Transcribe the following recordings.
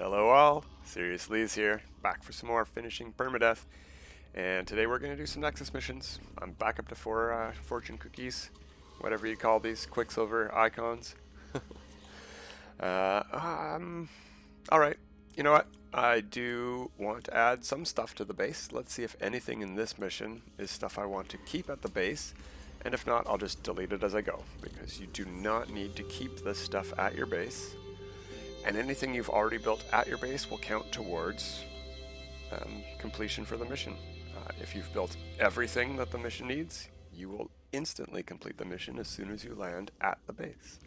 Hello all, Serious Lee's here, back for some more finishing Permadeath, and today we're going to do some Nexus missions. I'm back up to 4 fortune cookies, whatever you call these, Quicksilver icons. Alright, you know what, I do want to add some stuff to the base. Let's see if anything in this mission is stuff I want to keep at the base, and if not, I'll just delete it as I go, because you do not need to keep this stuff at your base. And anything you've already built at your base will count towards completion for the mission. If you've built everything that the mission needs, you will instantly complete the mission as soon as you land at the base.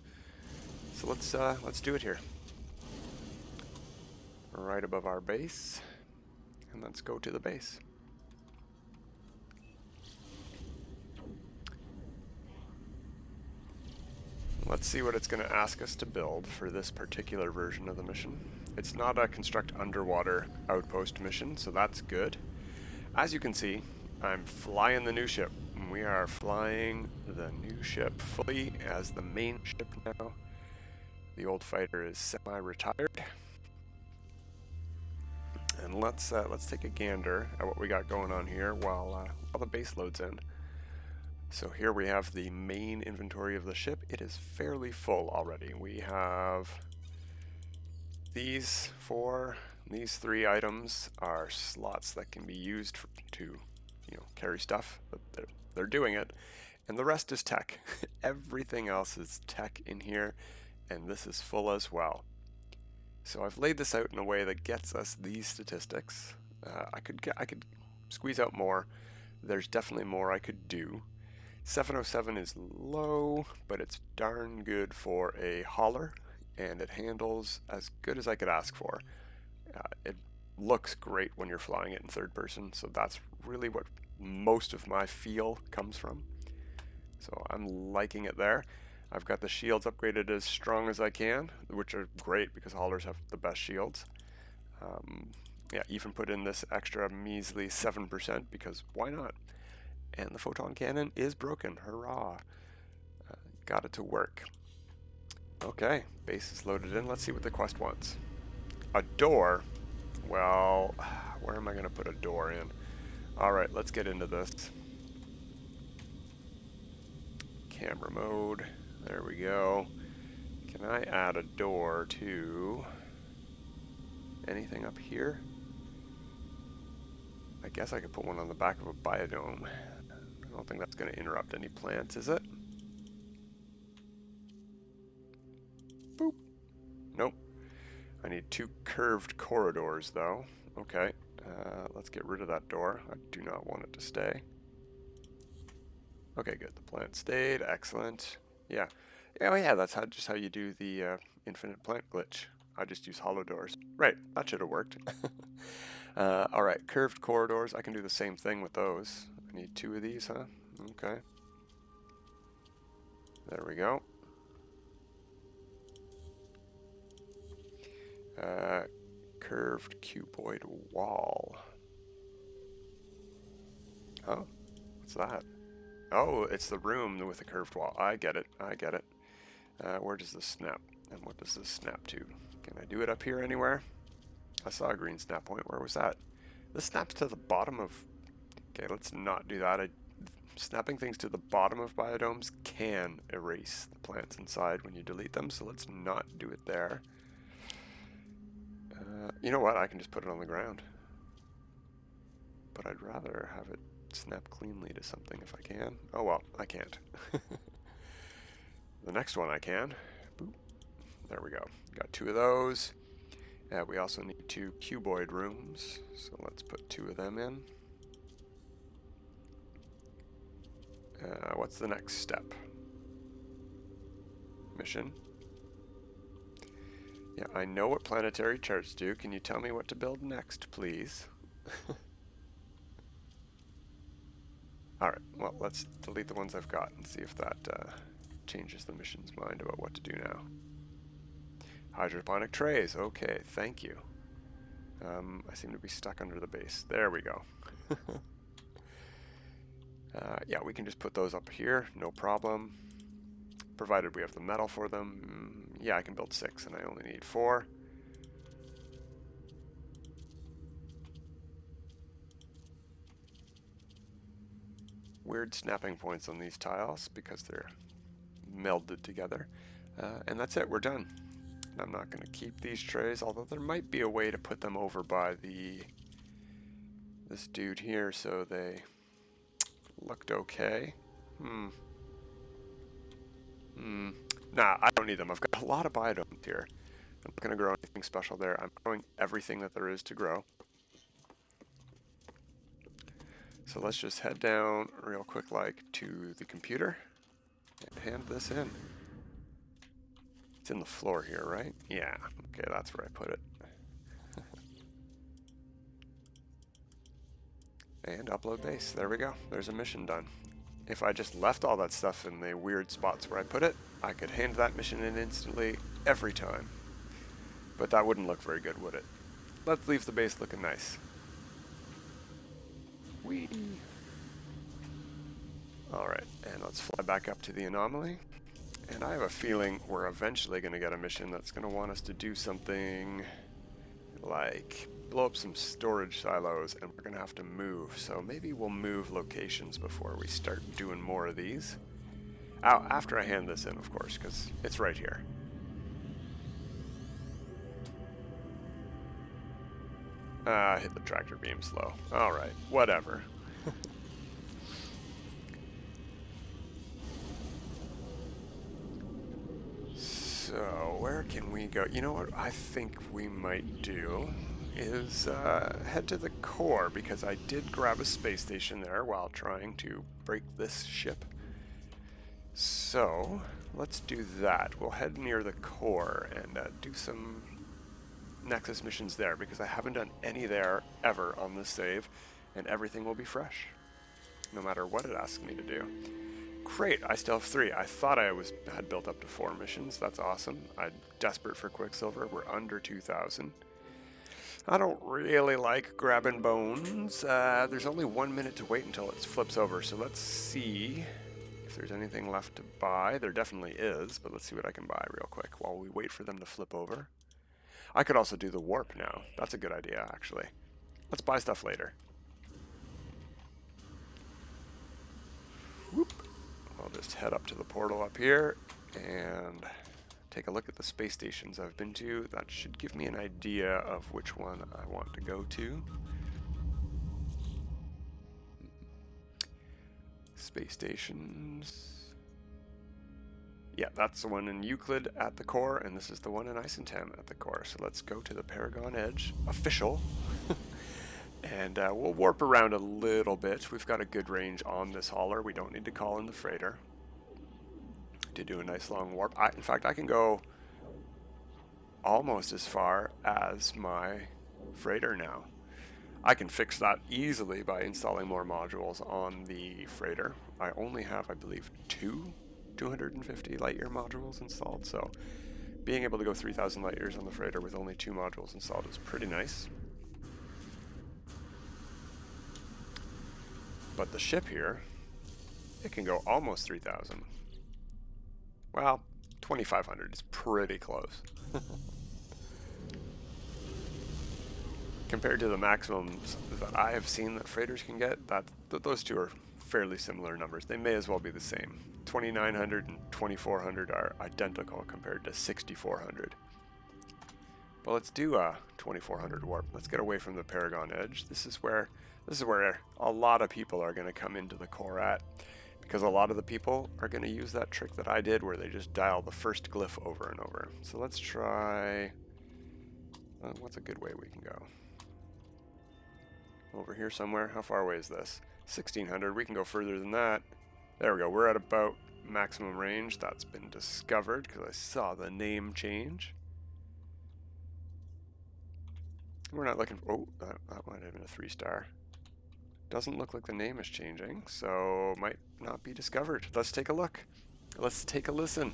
So let's do it here. Right above our base, and let's go to the base. Let's see what it's going to ask us to build for this particular version of the mission. It's not a construct underwater outpost mission, so that's good. As you can see, I'm flying the new ship. We are flying the new ship fully as the main ship now. The old fighter is semi-retired. And let's take a gander at what we got going on here while the base loads in. So here we have the main inventory of the ship. It is fairly full already. We have these 3 items are slots that can be used to carry stuff. But they're doing it. And the rest is tech. Everything else is tech in here, and this is full as well. So I've laid this out in a way that gets us these statistics. I could squeeze out more. There's definitely more I could do. 707 is low, but it's darn good for a hauler, and it handles as good as I could ask for. It looks great when you're flying it in third person, so that's really what most of my feel comes from. So I'm liking it there. I've got the shields upgraded as strong as I can, which are great because haulers have the best shields. Yeah, even put in this extra measly 7% because why not? And the photon cannon is broken. Hurrah! Got it to work. Okay, base is loaded in. Let's see what the quest wants. A door? Well, where am I going to put a door in? Alright, let's get into this. Camera mode. There we go. Can I add a door to anything up here? I guess I could put one on the back of a biodome. I don't think that's going to interrupt any plants, is it? Boop. Nope. I need 2 curved corridors, though. Okay. Let's get rid of that door. I do not want it to stay. Okay, good. The plant stayed. Excellent. Yeah. Oh, yeah, that's just how you do the infinite plant glitch. I just use hollow doors. Right. That should have worked. Alright, curved corridors. I can do the same thing with those. I need 2 of these, huh? Okay. There we go. Curved cuboid wall. Oh, what's that? Oh, it's the room with the curved wall. I get it. I get it. Where does this snap? And what does this snap to? Can I do it up here anywhere? I saw a green snap point. Where was that? This snaps to the bottom of... Okay, let's not do that. Snapping things to the bottom of biodomes can erase the plants inside when you delete them, so let's not do it there. You know what? I can just put it on the ground. But I'd rather have it snap cleanly to something if I can. Oh well, I can't. The next one I can. Boop. There we go. Got 2 of those. We also need 2 cuboid rooms, so let's put 2 of them in. What's the next step? Mission. Yeah, I know what planetary charts do. Can you tell me what to build next, please? Alright, well, let's delete the ones I've got and see if that changes the mission's mind about what to do now. Hydroponic trays. Okay, thank you. I seem to be stuck under the base. There we go. Yeah, we can just put those up here, no problem. Provided we have the metal for them. Yeah, I can build 6 and I only need 4. weird snapping points on these tiles because they're melded together. And that's it, we're done. I'm not going to keep these trays, although there might be a way to put them over by this dude here so they looked okay. Nah, I don't need them. I've got a lot of biodomes here. I'm not going to grow anything special there. I'm growing everything that there is to grow. So let's just head down real quick to the computer and hand this in. It's in the floor here, right? Yeah, okay, that's where I put it. And upload base, there we go. There's a mission done. If I just left all that stuff in the weird spots where I put it, I could hand that mission in instantly every time. But that wouldn't look very good, would it? Let's leave the base looking nice. Whee! Alright, and let's fly back up to the anomaly. And I have a feeling we're eventually going to get a mission that's going to want us to do something like blow up some storage silos, and we're going to have to move. So maybe we'll move locations before we start doing more of these. After I hand this in, of course, because it's right here. Hit the tractor beam slow. Alright, whatever. So, where can we go? You know what I think we might do is head to the core, because I did grab a space station there while trying to break this ship. So, let's do that. We'll head near the core and do some Nexus missions there, because I haven't done any there ever on this save, and everything will be fresh, no matter what it asks me to do. Great, I still have 3. I thought I had built up to 4 missions. That's awesome. I'm desperate for Quicksilver. We're under 2,000. I don't really like grabbing bones. There's only 1 minute to wait until it flips over, so let's see if there's anything left to buy. There definitely is, but let's see what I can buy real quick while we wait for them to flip over. I could also do the warp now. That's a good idea, actually. Let's buy stuff later. Whoop. I'll just head up to the portal up here and take a look at the space stations I've been to. That should give me an idea of which one I want to go to. Space stations. Yeah, that's the one in Euclid at the core, and this is the one in Eissentam at the core. So let's go to the Paragon Edge, official. And we'll warp around a little bit. We've got a good range on this hauler. We don't need to call in the freighter to do a nice long warp. In fact, I can go almost as far as my freighter now. I can fix that easily by installing more modules on the freighter. I only have, I believe, 250 light year modules installed, so being able to go 3,000 light years on the freighter with only 2 modules installed is pretty nice. But the ship here, it can go almost 3,000. Well, 2,500 is pretty close. Compared to the maximums that I have seen that freighters can get, those two are fairly similar numbers. They may as well be the same. 2,900 and 2,400 are identical compared to 6,400. But let's do a 2,400 warp. Let's get away from the Paragon Edge. This is where a lot of people are going to come into the core at, because a lot of the people are going to use that trick that I did where they just dial the first glyph over and over. So let's try, what's a good way we can go? Over here somewhere. How far away is this? 1,600. We can go further than that. There we go. We're at about maximum range. That's been discovered because I saw the name change. We're not looking for, oh, that might have been a 3-star. Doesn't look like the name is changing, so might not be discovered. Let's take a look. Let's take a listen.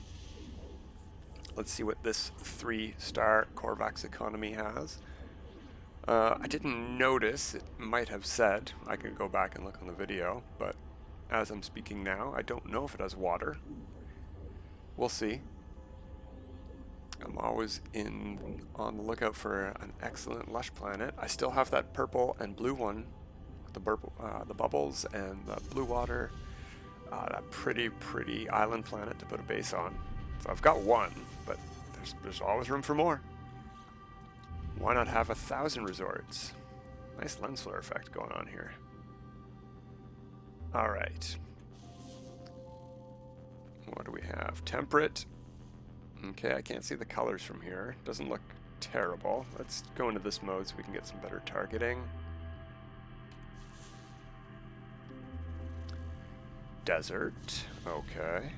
Let's see what this 3-star Korvax economy has. I didn't notice, it might have said, I could go back and look on the video, but as I'm speaking now, I don't know if it has water. We'll see. I'm always on the lookout for an excellent Lush planet. I still have that purple and blue one the bubbles and the blue water. That pretty island planet to put a base on. So I've got one, but there's always room for more. Why not have 1,000 resorts? Nice lens flare effect going on here. All right. What do we have? Temperate. Okay, I can't see the colors from here. Doesn't look terrible. Let's go into this mode so we can get some better targeting. Desert. Okay.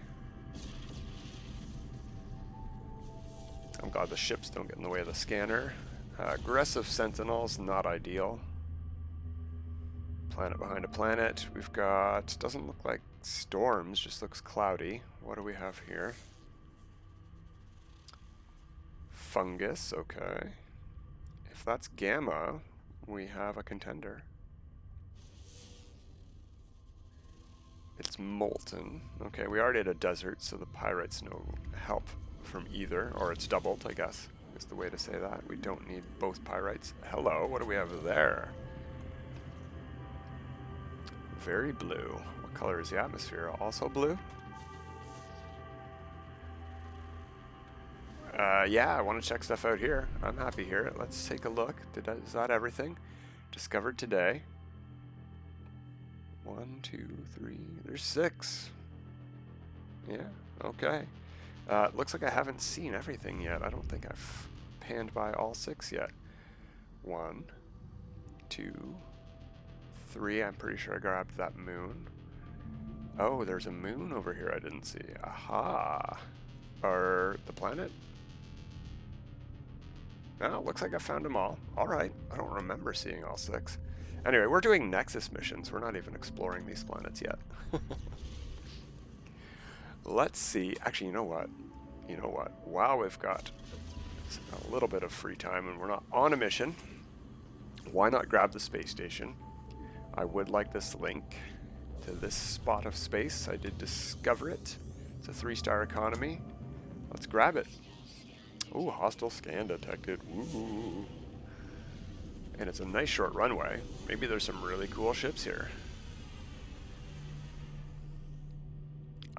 I'm glad the ships don't get in the way of the scanner. Aggressive sentinels, not ideal. Planet behind a planet. We've got, doesn't look like storms, just looks cloudy. What do we have here? Fungus, okay. If that's gamma, we have a contender. It's molten. Okay, we already had a desert, so the pyrite's no help from either, or it's doubled, I guess, is the way to say that. We don't need both pyrites. Hello, what do we have there? Very blue. What color is the atmosphere? Also blue? Yeah, I want to check stuff out here. I'm happy here. Let's take a look. Is that everything? Discovered today. 1, 2, 3. There's 6. Yeah, okay. Looks like I haven't seen everything yet. I don't think I've panned by all 6 yet. 1, 2, 3. I'm pretty sure I grabbed that moon. Oh, there's a moon over here I didn't see. Aha. Or the planet? No, looks like I found them all. Alright, I don't remember seeing all 6. Anyway, we're doing Nexus missions. We're not even exploring these planets yet. Let's see. Actually, you know what? While we've got a little bit of free time and we're not on a mission, why not grab the space station? I would like this link to this spot of space. I did discover it. It's a 3-star economy. Let's grab it. Ooh, hostile scan detected. Ooh. And it's a nice short runway. Maybe there's some really cool ships here.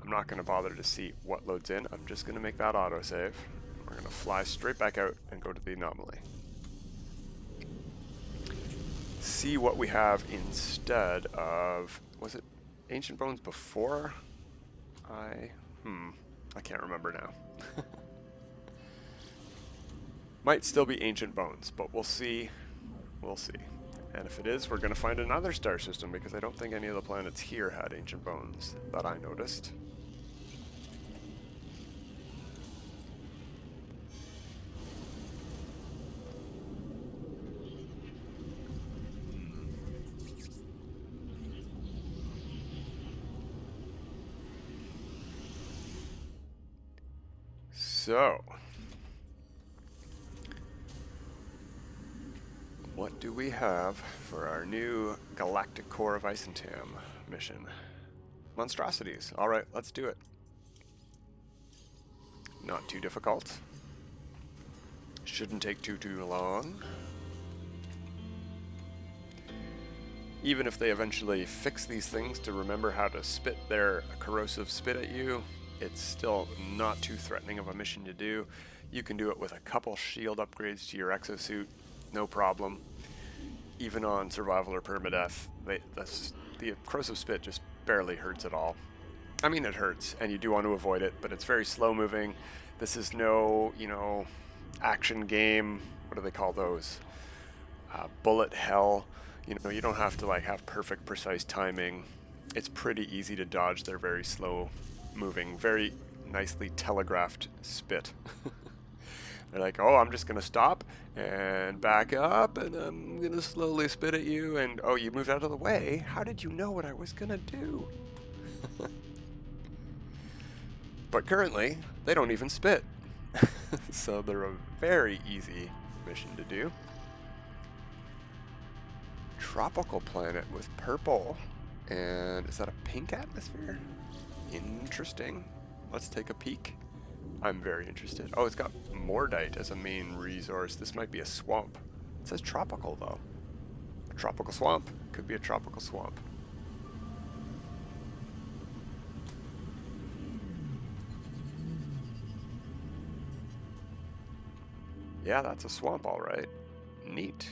I'm not going to bother to see what loads in. I'm just going to make that autosave. We're going to fly straight back out and go to the anomaly. See what we have instead of... Was it Ancient Bones before? I can't remember now. Might still be Ancient Bones, but we'll see. We'll see. And if it is, we're going to find another star system, because I don't think any of the planets here had Ancient Bones that I noticed. So, what do we have for our new Galactic Core of Eissentam mission? Monstrosities. Alright, let's do it. Not too difficult. Shouldn't take too long. Even if they eventually fix these things to remember how to spit their corrosive spit at you, it's still not too threatening of a mission to do. You can do it with a couple shield upgrades to your exosuit, no problem. Even on survival or permadeath, the corrosive spit just barely hurts at all. I mean, it hurts, and you do want to avoid it, but it's very slow moving. This is no, action game. What do they call those? Bullet hell. You don't have to have perfect, precise timing. It's pretty easy to dodge their very slow moving, very nicely telegraphed spit. They're like, oh, I'm just going to stop and back up, and I'm going to slowly spit at you, and oh, you moved out of the way? How did you know what I was going to do? But currently, they don't even spit. So they're a very easy mission to do. Tropical planet with purple. And is that a pink atmosphere? Interesting. Let's take a peek. I'm very interested. Oh, it's got Mordite as a main resource. This might be a swamp. It says tropical, though. A tropical swamp. Could be a tropical swamp. Yeah, that's a swamp, all right. Neat.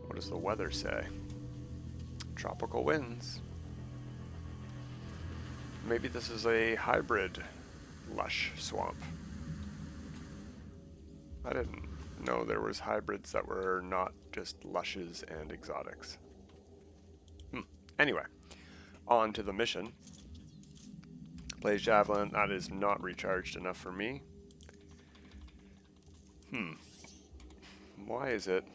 What does the weather say? Tropical winds. Maybe this is a hybrid lush swamp. I didn't know there was hybrids that were not just lushes and exotics. Anyway, on to the mission. Blaze Javelin, that is not recharged enough for me. Why is it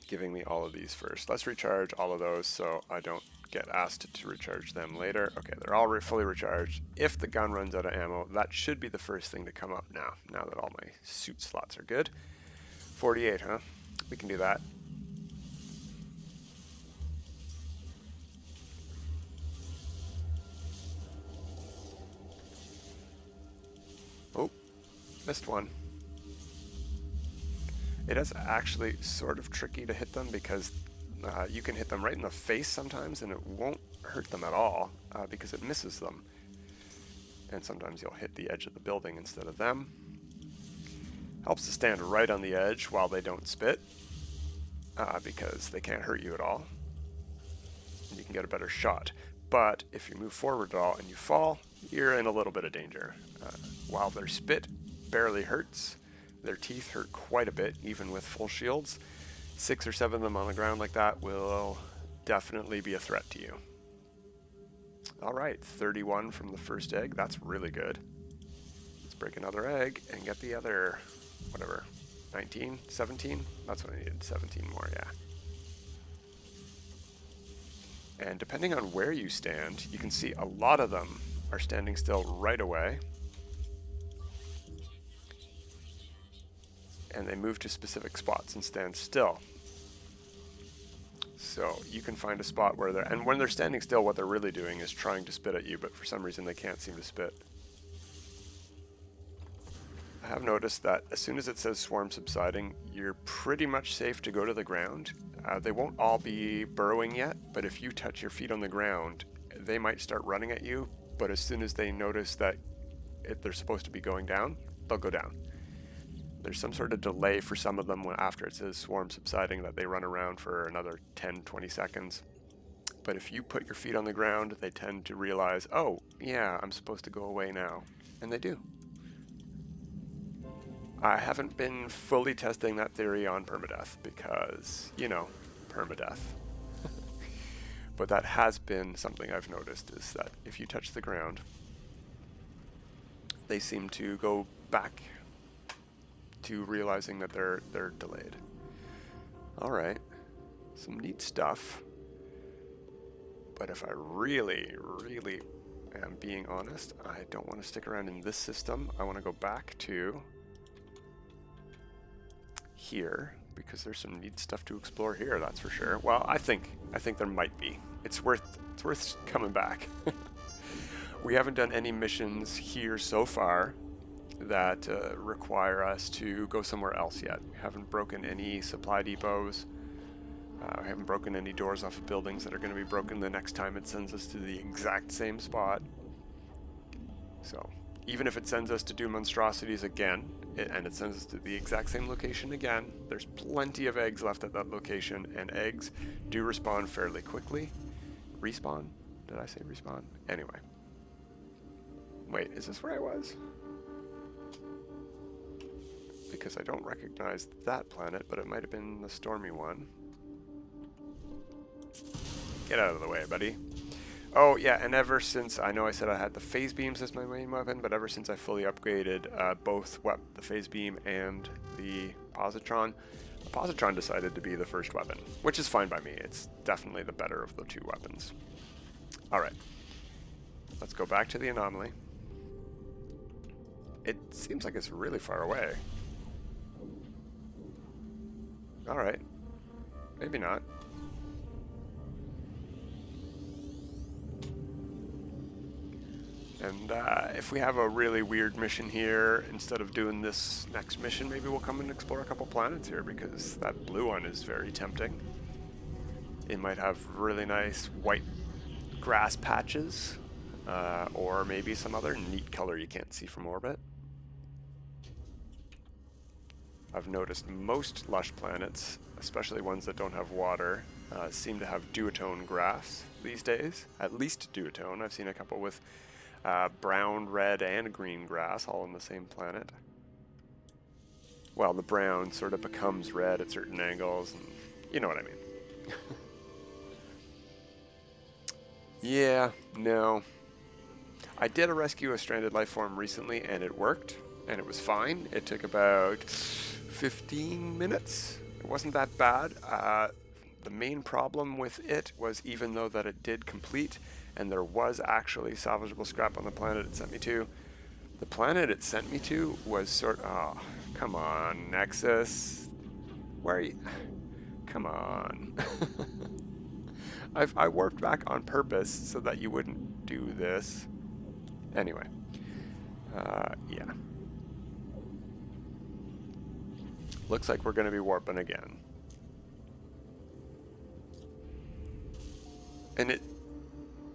giving me all of these first? Let's recharge all of those so I don't get asked to recharge them later. Okay, they're all fully recharged. If the gun runs out of ammo, that should be the first thing to come up now that all my suit slots are good. 48, huh? We can do that. Oh, missed one. It is actually sort of tricky to hit them because you can hit them right in the face sometimes and it won't hurt them at all because it misses them. And sometimes you'll hit the edge of the building instead of them. Helps to stand right on the edge while they don't spit because they can't hurt you at all. And you can get a better shot. But if you move forward at all and you fall, you're in a little bit of danger. While their spit barely hurts, their teeth hurt quite a bit, even with full shields. 6 or 7 of them on the ground like that will definitely be a threat to you. Alright, 31 from the first egg. That's really good. Let's break another egg and get the other, whatever, 19, 17? That's what I needed, 17 more, yeah. And depending on where you stand, you can see a lot of them are standing still right away. And they move to specific spots and stand still. So you can find a spot where they're, and when they're standing still, what they're really doing is trying to spit at you, but for some reason they can't seem to spit. I have noticed that as soon as it says swarm subsiding, you're pretty much safe to go to the ground. They won't all be burrowing yet, but if you touch your feet on the ground, they might start running at you, but as soon as they notice that they're supposed to be going down, they'll go down. There's some sort of delay for some of them when after it says swarm subsiding that they run around for another 10-20 seconds. But if you put your feet on the ground, they tend to realize, oh, yeah, I'm supposed to go away now. And they do. I haven't been fully testing that theory on Permadeath because, you know, Permadeath. But that has been something I've noticed, is that if you touch the ground, they seem to go back to realizing that they're delayed. Alright, some neat stuff. But if I really am being honest, I don't want to stick around in this system. I want to go back to here because there's some neat stuff to explore here, that's for sure. Well, I think there might be. It's worth coming back. We haven't done any missions here so far that require us to go somewhere else yet. We haven't broken any supply depots. We haven't broken any doors off of buildings that are going to be broken the next time it sends us to the exact same spot. So even if it sends us to do monstrosities again, and it sends us to the exact same location again, there's plenty of eggs left at that location, and eggs do respawn fairly quickly. Respawn? Did I say respawn? Anyway. Wait, is this where I was? Because I don't recognize that planet, but it might have been the stormy one. Get out of the way, buddy. Oh, yeah, and ever since, I know I said I had the phase beams as my main weapon, but ever since I fully upgraded both the phase beam and the positron decided to be the first weapon, which is fine by me. It's definitely the better of the two weapons. Alright, let's go back to the anomaly. It seems like it's really far away. Alright, maybe not. And if we have a really weird mission here, instead of doing this next mission, maybe we'll come and explore a couple planets here, because that blue one is very tempting. It might have really nice white grass patches, or maybe some other neat color you can't see from orbit. I've noticed most lush planets, especially ones that don't have water, seem to have duotone grass these days. At least duotone. I've seen a couple with brown, red, and green grass all on the same planet. Well, the brown sort of becomes red at certain angles, and you know what I mean. Yeah, no. I did rescue a stranded life form recently, and it worked, and it was fine. It took about 15 minutes. It wasn't that bad. The main problem with it was, even though that it did complete, and there was actually salvageable scrap on the planet it sent me to, the planet it sent me to was oh, come on, Nexus. Where are you? Come on. I warped back on purpose so that you wouldn't do this. Anyway, yeah. Looks like we're going to be warping again. And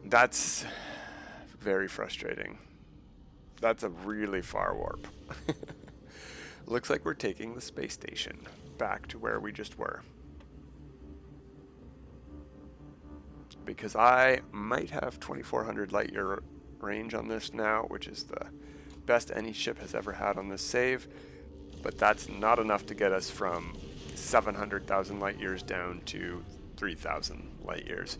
that's very frustrating. That's a really far warp. Looks like we're taking the space station back to where we just were. Because I might have 2,400 light year range on this now, which is the best any ship has ever had on this save, but that's not enough to get us from 700,000 light years down to 3,000 light years.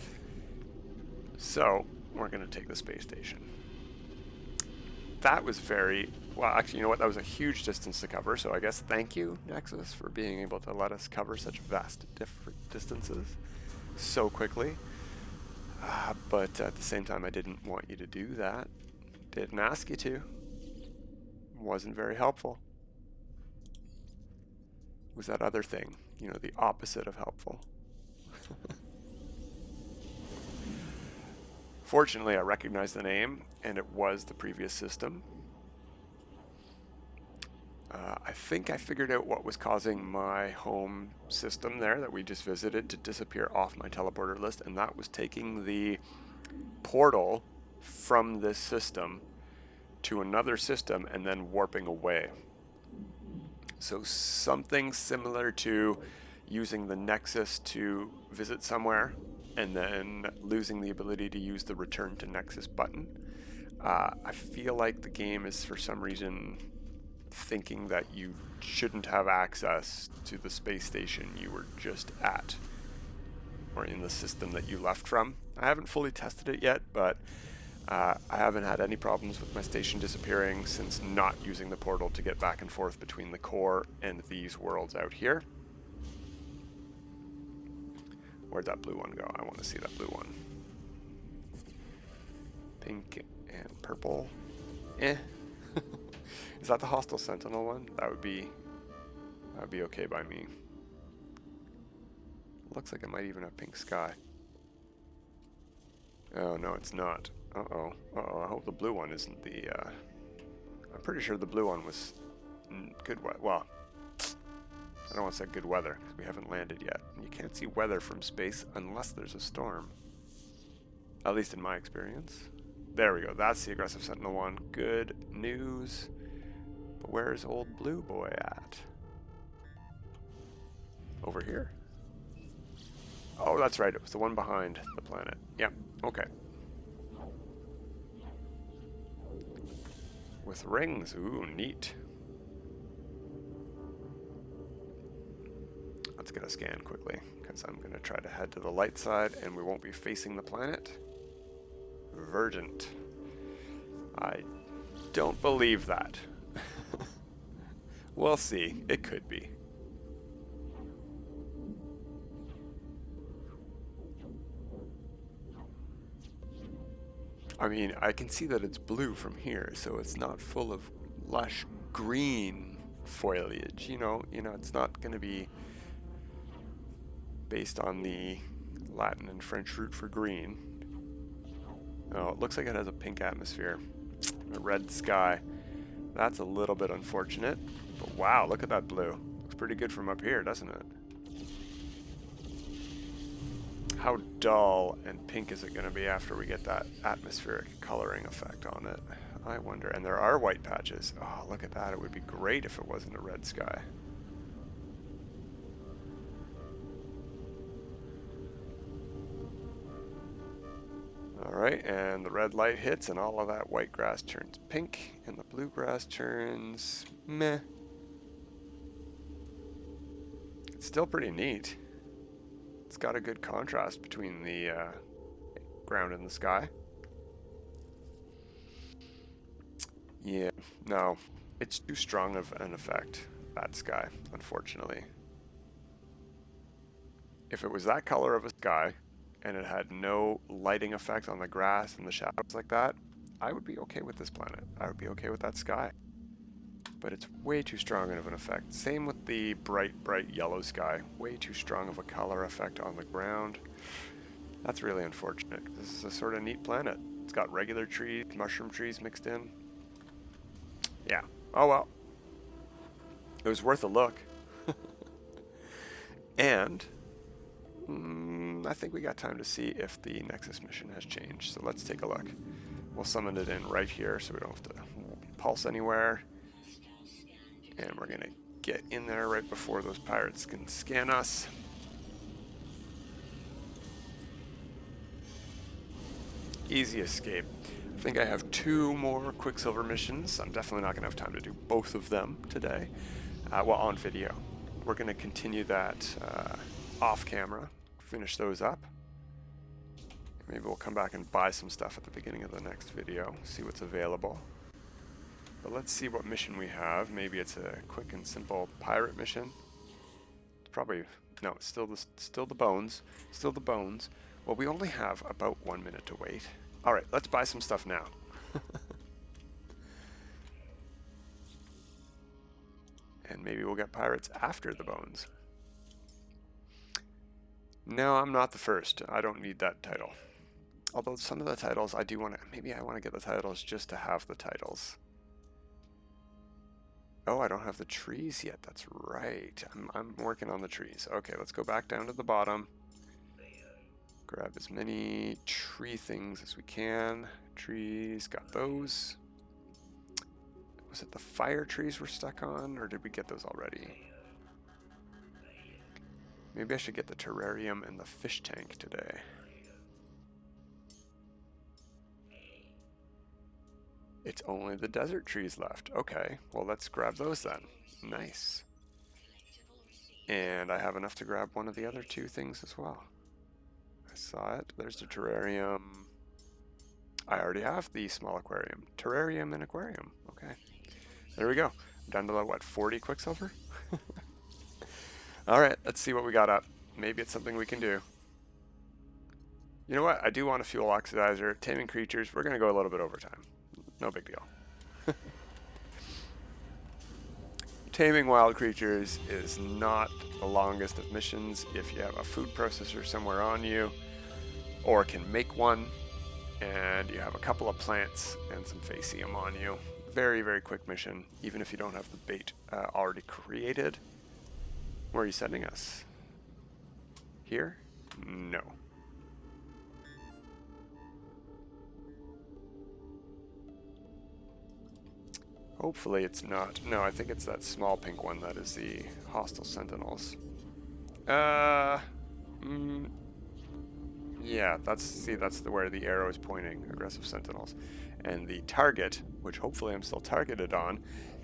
So we're going to take the space station. That was very, well, actually, you know what, that was a huge distance to cover, so I guess thank you, Nexus, for being able to let us cover such vast different distances so quickly. But at the same time, I didn't want you to do that. Didn't ask you to. Wasn't very helpful. Was that other thing, you know, the opposite of helpful. Fortunately, I recognized the name, and it was the previous system. I think I figured out what was causing my home system there that we just visited to disappear off my teleporter list, and that was taking the portal from this system to another system and then warping away. So something similar to using the Nexus to visit somewhere and then losing the ability to use the return to Nexus button. I feel like the game is for some reason thinking that you shouldn't have access to the space station you were just at, or in the system that you left from. I haven't fully tested it yet, but I haven't had any problems with my station disappearing since not using the portal to get back and forth between the core and these worlds out here. Where'd that blue one go? I want to see that blue one. Pink and purple. Eh. Is that the Hostile Sentinel one? That would be okay by me. Looks like it might even have pink sky. Oh no, it's not. Uh-oh. Uh-oh, I hope the blue one isn't the I'm pretty sure the blue one was good weather. Well, I don't want to say good weather because we haven't landed yet. And you can't see weather from space unless there's a storm. At least in my experience. There we go. That's the aggressive Sentinel one. Good news. But where's old blue boy at? Over here? Oh, that's right. It was the one behind the planet. Yep. Okay. With rings. Ooh, neat. Let's get a scan quickly, because I'm going to try to head to the light side, and we won't be facing the planet. Verdant. I don't believe that. We'll see. It could be. I mean, I can see that it's blue from here, so it's not full of lush green foliage. You know, it's not going to be based on the Latin and French root for green. Oh, it looks like it has a pink atmosphere. a red sky. That's a little bit unfortunate. But wow, look at that blue. Looks pretty good from up here, doesn't it? How dull and pink is it going to be after we get that atmospheric coloring effect on it? I wonder. And there are white patches. Oh, look at that. It would be great if it wasn't a red sky. Alright, and the red light hits and all of that white grass turns pink and the blue grass turns meh. It's still pretty neat. It's got a good contrast between the ground and the sky. Yeah, no, it's too strong of an effect, that sky, unfortunately. If it was that color of a sky, and it had no lighting effect on the grass and the shadows like that, I would be okay with this planet. I would be okay with that sky. But it's way too strong of an effect. Same with the bright yellow sky. Way too strong of a color effect on the ground. That's really unfortunate. This is a sort of neat planet. It's got regular trees, mushroom trees mixed in. Yeah. Oh well. It was worth a look. And I think we got time to see if the Nexus mission has changed. So let's take a look. We'll summon it in right here so we don't have to pulse anywhere. And we're going to get in there right before those pirates can scan us. Easy escape. I think I have 2 more Quicksilver missions. I'm definitely not going to have time to do both of them today. Well, on video. We're going to continue that off camera. Finish those up. Maybe we'll come back and buy some stuff at the beginning of the next video. See what's available. But let's see what mission we have. Maybe it's a quick and simple pirate mission. Probably, no, it's still the bones. Still the bones. Well, we only have about 1 minute to wait. Alright, let's buy some stuff now. And maybe we'll get pirates after the bones. No, I'm not the first. I don't need that title. Although some of the titles I do want to, maybe I want to get the titles just to have the titles. Oh, I don't have the trees yet. That's right. I'm working on the trees. Okay, let's go back down to the bottom. Grab as many tree things as we can. Trees, got those. Was it the fire trees we're stuck on, or did we get those already? Maybe I should get the terrarium and the fish tank today. It's only the desert trees left. Okay, well let's grab those then. Nice. And I have enough to grab one of the other 2 things as well. I saw it. There's the terrarium. I already have the small aquarium. Terrarium and aquarium. Okay. There we go. I'm down to what, 40 Quicksilver? Alright, let's see what we got up. Maybe it's something we can do. You know what? I do want a fuel oxidizer. Taming creatures. We're going to go a little bit over time. No big deal. Taming wild creatures is not the longest of missions if you have a food processor somewhere on you, or can make one, and you have a couple of plants and some facium on you. Very, very quick mission, even if you don't have the bait already created. Where are you sending us? Here? No. Hopefully it's not. No, I think it's that small pink one that is the hostile sentinels. Yeah, that's where the arrow is pointing, aggressive sentinels. And the target, which hopefully I'm still targeted on,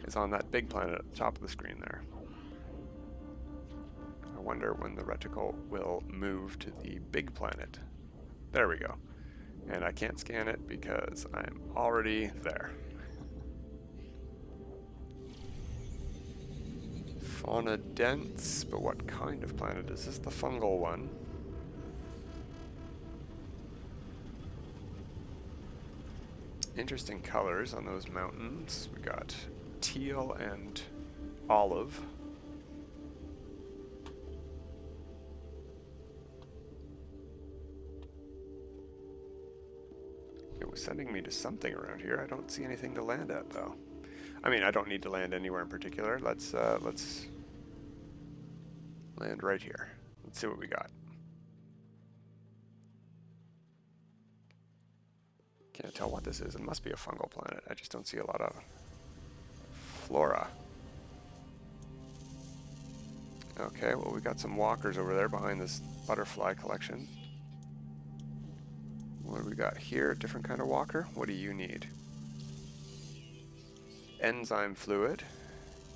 is on that big planet at the top of the screen there. I wonder when the reticle will move to the big planet. There we go. And I can't scan it because I'm already there. Fauna dense, but what kind of planet is this? The fungal one. Interesting colors on those mountains. We got teal and olive. It was sending me to something around here. I don't see anything to land at, though. I mean, I don't need to land anywhere in particular. Let's land right here. Let's see what we got. Can't tell what this is. It must be a fungal planet. I just don't see a lot of flora. Okay, well, we got some walkers over there behind this butterfly collection. What do we got here? Different kind of walker? What do you need? Enzyme fluid.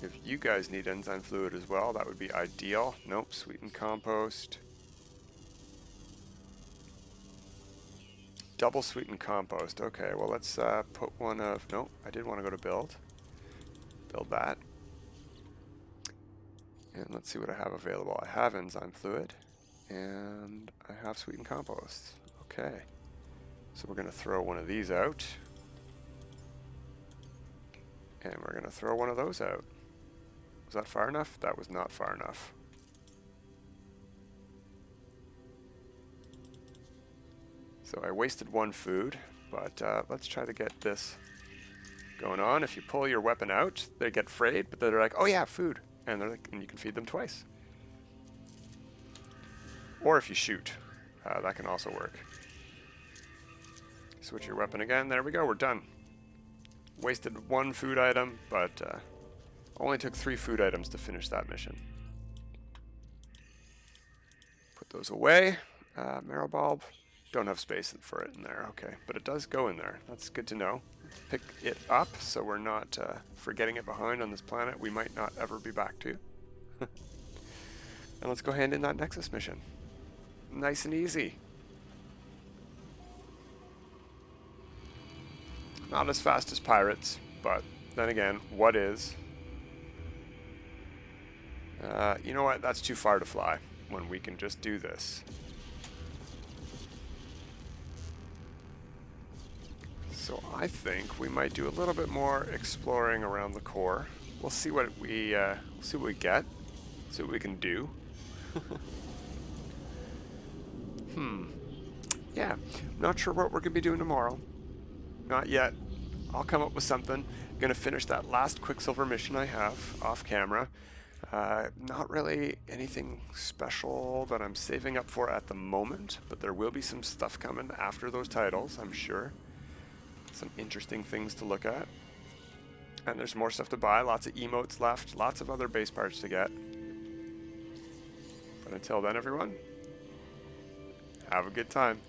If you guys need enzyme fluid as well, that would be ideal. Nope, sweetened compost. Double sweetened compost. Okay, well, let's put one of... Nope, I did want to go to build. Build that. And let's see what I have available. I have enzyme fluid, and I have sweetened compost. Okay. So we're going to throw one of these out. And we're going to throw one of those out. Was that far enough? That was not far enough. So I wasted one food, but let's try to get this going on. If you pull your weapon out, they get frayed, but they're like, oh yeah, food. And they're like, and you can feed them twice. Or if you shoot, that can also work. Switch your weapon again. There we go. We're done. Wasted one food item, but only took 3 food items to finish that mission. Put those away. Marrow bulb. Don't have space for it in there. Okay, but it does go in there. That's good to know. Pick it up so we're not forgetting it behind on this planet we might not ever be back to. And let's go hand in that Nexus mission. Nice and easy. Not as fast as pirates, but then again, what is? You know what? That's too far to fly when we can just do this. So I think we might do a little bit more exploring around the core. We'll see what we get. See what we can do. Yeah, not sure what we're gonna be doing tomorrow. Not yet. I'll come up with something. Gonna finish that last Quicksilver mission I have off camera. Not really anything special that I'm saving up for at the moment, but there will be some stuff coming after those titles, I'm sure. Some interesting things to look at. And there's more stuff to buy, lots of emotes left, lots of other base parts to get. But until then, everyone, have a good time.